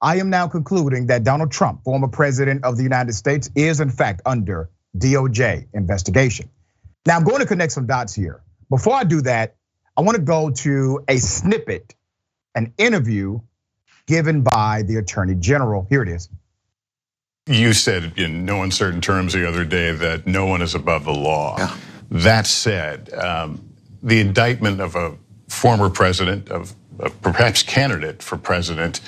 I am now concluding that Donald Trump, former president of the United States, is in fact under DOJ investigation. Now I'm going to connect some dots here. Before I do that, I want to go to a snippet, an interview given by the Attorney General. Here it is. You said in no uncertain terms the other day that no one is above the law. Yeah. That said, the indictment of a former president, of perhaps candidate for president,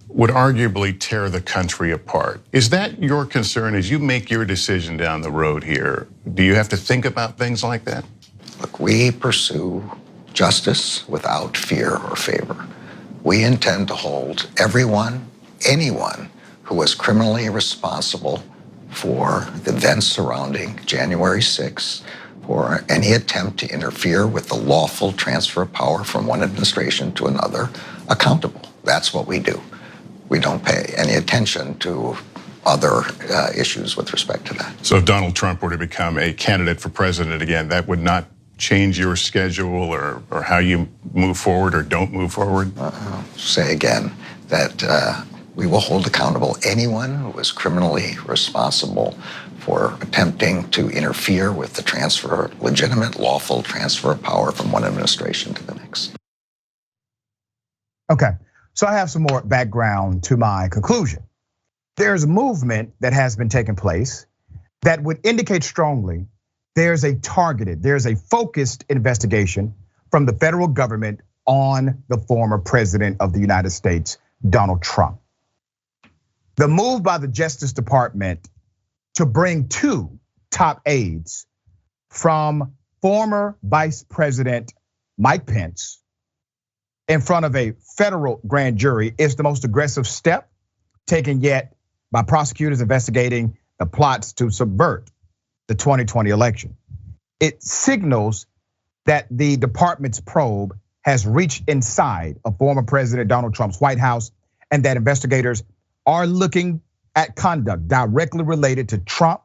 would arguably tear the country apart. Is that your concern as you make your decision down the road here? Do you have to think about things like that? Look, we pursue justice without fear or favor. We intend to hold everyone, anyone who was criminally responsible for the events surrounding January 6th, for any attempt to interfere with the lawful transfer of power from one administration to another, accountable. That's what we do. We don't pay any attention to other issues with respect to that. So if Donald Trump were to become a candidate for president again, that would not change your schedule or how you move forward or don't move forward? Say again that we will hold accountable anyone who was criminally responsible for attempting to interfere with the legitimate, lawful transfer of power from one administration to the next. Okay, so I have some more background to my conclusion. There's a movement that has been taking place that would indicate strongly there's a targeted, there's a focused investigation from the federal government on the former president of the United States, Donald Trump. The move by the Justice Department to bring 2 top aides from former Vice President Mike Pence in front of a federal grand jury is the most aggressive step taken yet by prosecutors investigating the plots to subvert the 2020 election. It signals that the department's probe has reached inside of former President Donald Trump's White House, and that investigators are looking at conduct directly related to Trump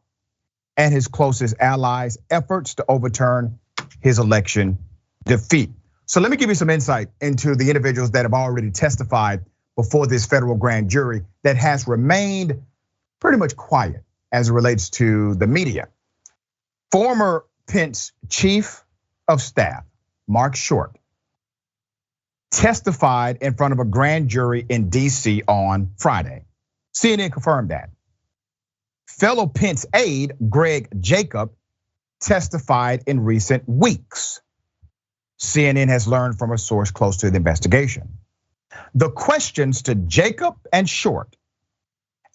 and his closest allies' efforts to overturn his election defeat. So let me give you some insight into the individuals that have already testified before this federal grand jury that has remained pretty much quiet as it relates to the media. Former Pence Chief of Staff, Mark Short, testified in front of a grand jury in DC on Friday. CNN confirmed that. Fellow Pence aide, Greg Jacob, testified in recent weeks. CNN has learned from a source close to the investigation. The questions to Jacob and Short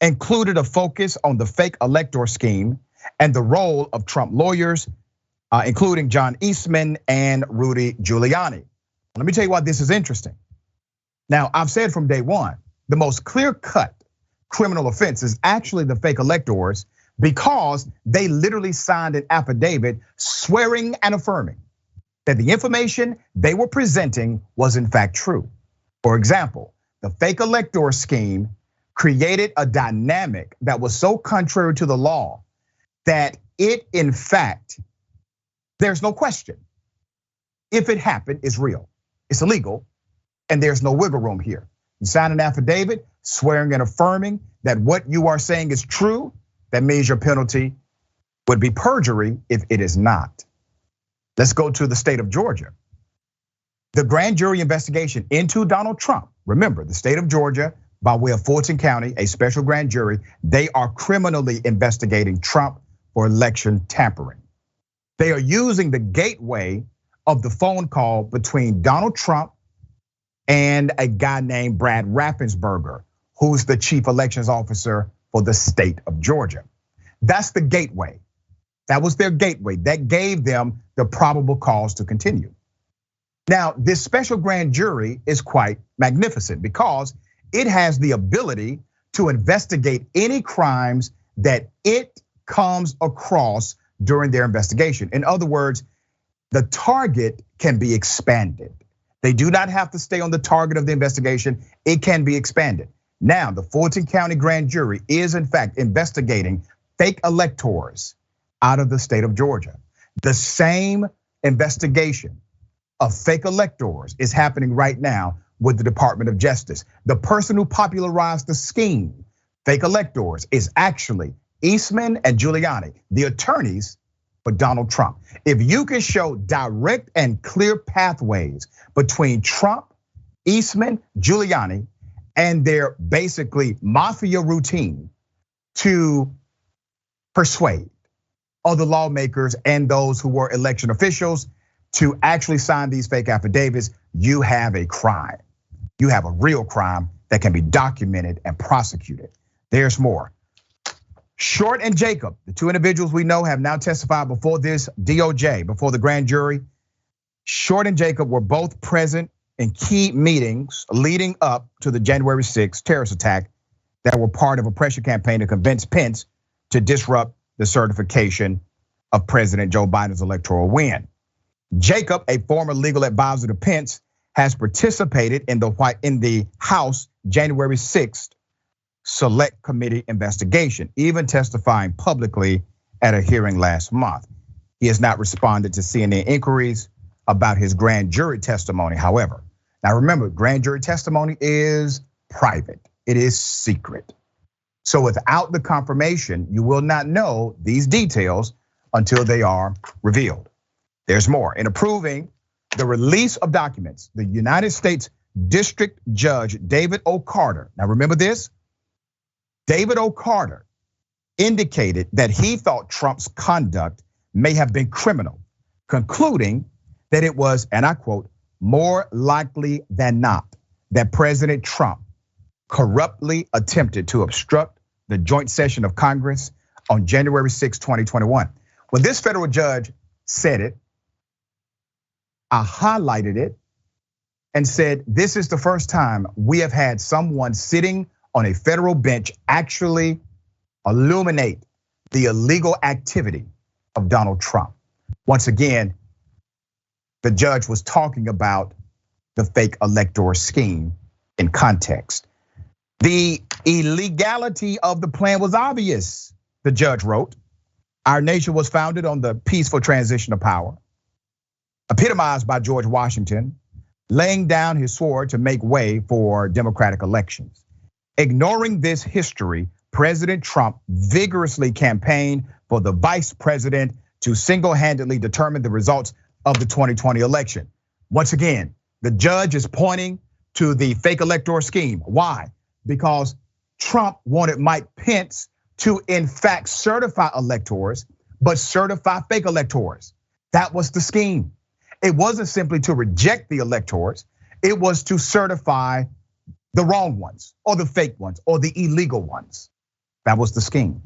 included a focus on the fake elector scheme and the role of Trump lawyers, including John Eastman and Rudy Giuliani. Let me tell you why this is interesting. Now, I've said from day one, the most clear-cut criminal offense is actually the fake electors because they literally signed an affidavit swearing and affirming that the information they were presenting was in fact true. For example, the fake elector scheme created a dynamic that was so contrary to the law that it, in fact, there's no question. If it happened, it's real. It's illegal, and there's no wiggle room here. You sign an affidavit swearing and affirming that what you are saying is true, that means your penalty would be perjury if it is not. Let's go to the state of Georgia. The grand jury investigation into Donald Trump. Remember, the state of Georgia, by way of Fulton County, a special grand jury, they are criminally investigating Trump for election tampering. They are using the gateway of the phone call between Donald Trump and a guy named Brad Raffensperger, who's the chief elections officer for the state of Georgia. That's the gateway. That was their gateway. That gave them the probable cause to continue. Now, this special grand jury is quite magnificent because it has the ability to investigate any crimes that it comes across during their investigation. In other words, the target can be expanded. They do not have to stay on the target of the investigation. It can be expanded. Now, the Fulton County grand jury is in fact investigating fake electors out of the state of Georgia. The same investigation of fake electors is happening right now with the Department of Justice. The person who popularized the scheme, fake electors, is actually Eastman and Giuliani, the attorneys for Donald Trump. If you can show direct and clear pathways between Trump, Eastman, Giuliani, and their basically mafia routine to persuade other lawmakers and those who were election officials to actually sign these fake affidavits, you have a crime. You have a real crime that can be documented and prosecuted. There's more. Short and Jacob, the two individuals we know have now testified before this DOJ, before the grand jury. Short and Jacob were both present in key meetings leading up to the January 6th terrorist attack that were part of a pressure campaign to convince Pence to disrupt the certification of President Joe Biden's electoral win. Jacob, a former legal advisor to Pence, has participated in the House January 6th Select Committee investigation, even testifying publicly at a hearing last month. He has not responded to CNN inquiries about his grand jury testimony, however. Now remember, grand jury testimony is private, it is secret. So without the confirmation, you will not know these details until they are revealed. There's more. In approving the release of documents, the United States District Judge David O. Carter, now remember this, David O. Carter indicated that he thought Trump's conduct may have been criminal, concluding that it was, and I quote, more likely than not that President Trump corruptly attempted to obstruct the joint session of Congress on January 6, 2021. When this federal judge said it, I highlighted it and said, this is the first time we have had someone sitting on a federal bench actually illuminate the illegal activity of Donald Trump. Once again, the judge was talking about the fake elector scheme in context. The illegality of the plan was obvious, the judge wrote. Our nation was founded on the peaceful transition of power, epitomized by George Washington, laying down his sword to make way for democratic elections. Ignoring this history, President Trump vigorously campaigned for the vice president to single-handedly determine the results of the 2020 election. Once again, the judge is pointing to the fake elector scheme. Why? Because Trump wanted Mike Pence to in fact certify electors, but certify fake electors. That was the scheme. It wasn't simply to reject the electors, it was to certify the wrong ones, or the fake ones, or the illegal ones. That was the scheme.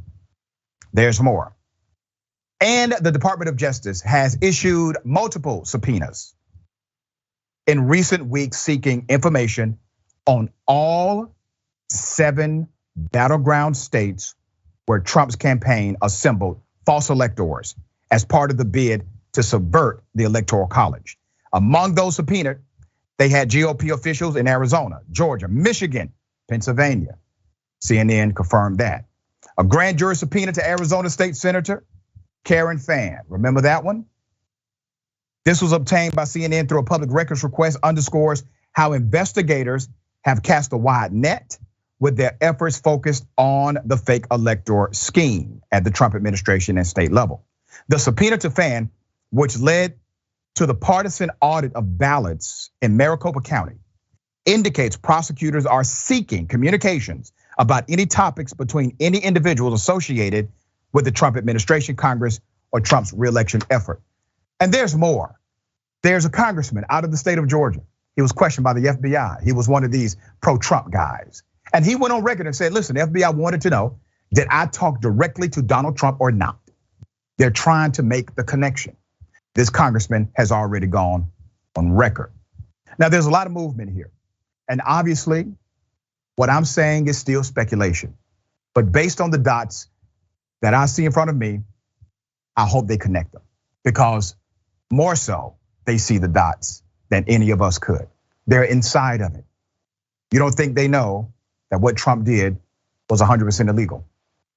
There's more. And the Department of Justice has issued multiple subpoenas in recent weeks seeking information on all 7 battleground states where Trump's campaign assembled false electors as part of the bid to subvert the Electoral College. Among those subpoenaed, they had GOP officials in Arizona, Georgia, Michigan, Pennsylvania. CNN confirmed that. A grand jury subpoena to Arizona State Senator Karen Fann, remember that one? This was obtained by CNN through a public records request, underscores how investigators have cast a wide net with their efforts focused on the fake elector scheme at the Trump administration and state level. The subpoena to Fann, which led to the partisan audit of ballots in Maricopa County, indicates prosecutors are seeking communications about any topics between any individuals associated with the Trump administration, Congress, or Trump's reelection effort. And there's more. There's a congressman out of the state of Georgia. He was questioned by the FBI. He was one of these pro-Trump guys. And he went on record and said, listen, the FBI wanted to know, did I talk directly to Donald Trump or not? They're trying to make the connection. This congressman has already gone on record. Now, there's a lot of movement here. And obviously, what I'm saying is still speculation. But based on the dots that I see in front of me, I hope they connect them. Because more so, they see the dots than any of us could. They're inside of it. You don't think they know that what Trump did was 100% illegal?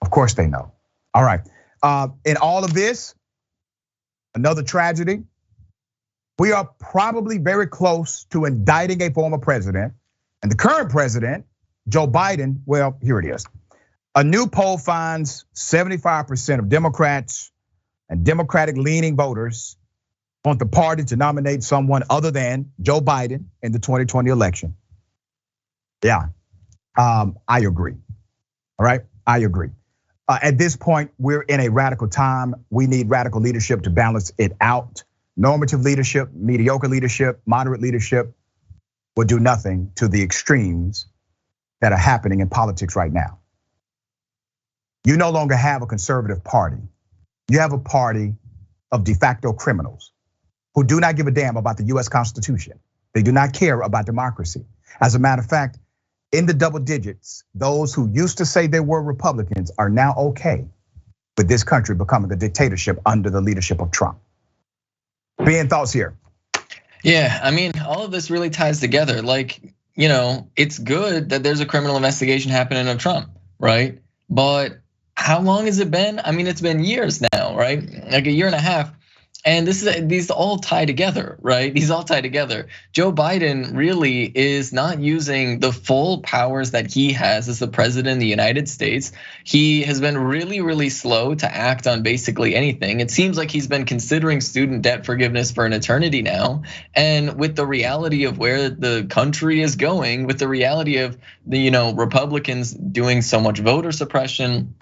Of course they know. All right, in all of this, another tragedy. We are probably very close to indicting a former president. And the current president, Joe Biden, well, here it is. A new poll finds 75% of Democrats and Democratic-leaning voters want the party to nominate someone other than Joe Biden in the 2020 election. Yeah, I agree. All right, I agree. At this point, we're in a radical time. We need radical leadership to balance it out. Normative leadership, mediocre leadership, moderate leadership will do nothing to the extremes that are happening in politics right now. You no longer have a conservative party. You have a party of de facto criminals who do not give a damn about the US Constitution. They do not care about democracy. As a matter of fact, in the double digits, those who used to say they were Republicans are now okay with this country becoming a dictatorship under the leadership of Trump. Ben, thoughts here? Yeah, I mean, all of this really ties together. Like, it's good that there's a criminal investigation happening of Trump, right? But how long has it been? I mean, it's been years now, right? Like a year and a half. And these all tie together, right? These all tie together. Joe Biden really is not using the full powers that he has as the president of the United States. He has been really, really slow to act on basically anything. It seems like he's been considering student debt forgiveness for an eternity now. And with the reality of where the country is going, with the reality of the Republicans doing so much voter suppression,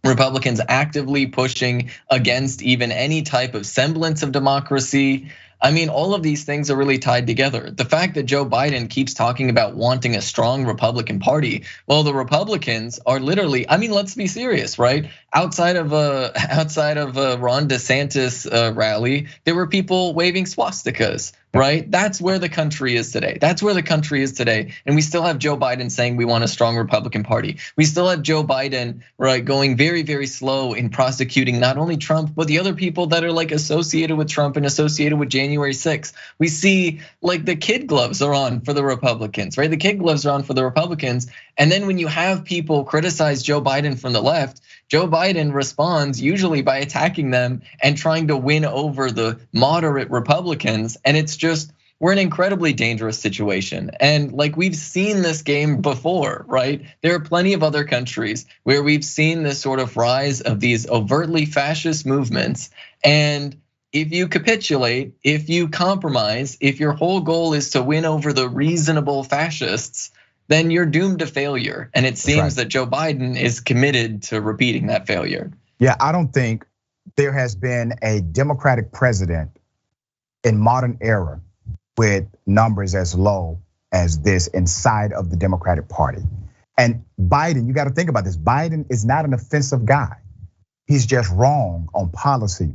Republicans actively pushing against even any type of semblance of democracy. I mean, all of these things are really tied together. The fact that Joe Biden keeps talking about wanting a strong Republican Party, well, the Republicans are literally, I mean, let's be serious, right? Outside of a Ron DeSantis rally, there were people waving swastikas, right? That's where the country is today. That's where the country is today. And we still have Joe Biden saying we want a strong Republican Party. We still have Joe Biden, right, going very, very slow in prosecuting not only Trump, but the other people that are like associated with Trump and associated with January 6th. We see like the kid gloves are on for the Republicans, right? The kid gloves are on for the Republicans. And then when you have people criticize Joe Biden from the left, Joe Biden responds usually by attacking them and trying to win over the moderate Republicans. And it's just, we're in an incredibly dangerous situation. And like we've seen this game before, right? There are plenty of other countries where we've seen this sort of rise of these overtly fascist movements. And if you capitulate, if you compromise, if your whole goal is to win over the reasonable fascists, then you're doomed to failure. And it seems that Joe Biden is committed to repeating that failure. Yeah, I don't think there has been a Democratic president in modern era with numbers as low as this inside of the Democratic Party. And Biden, you got to think about this. Biden is not an offensive guy. He's just wrong on policy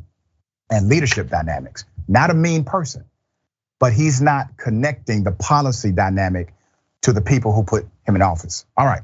and leadership dynamics. Not a mean person, but he's not connecting the policy dynamic to the people who put him in office. All right.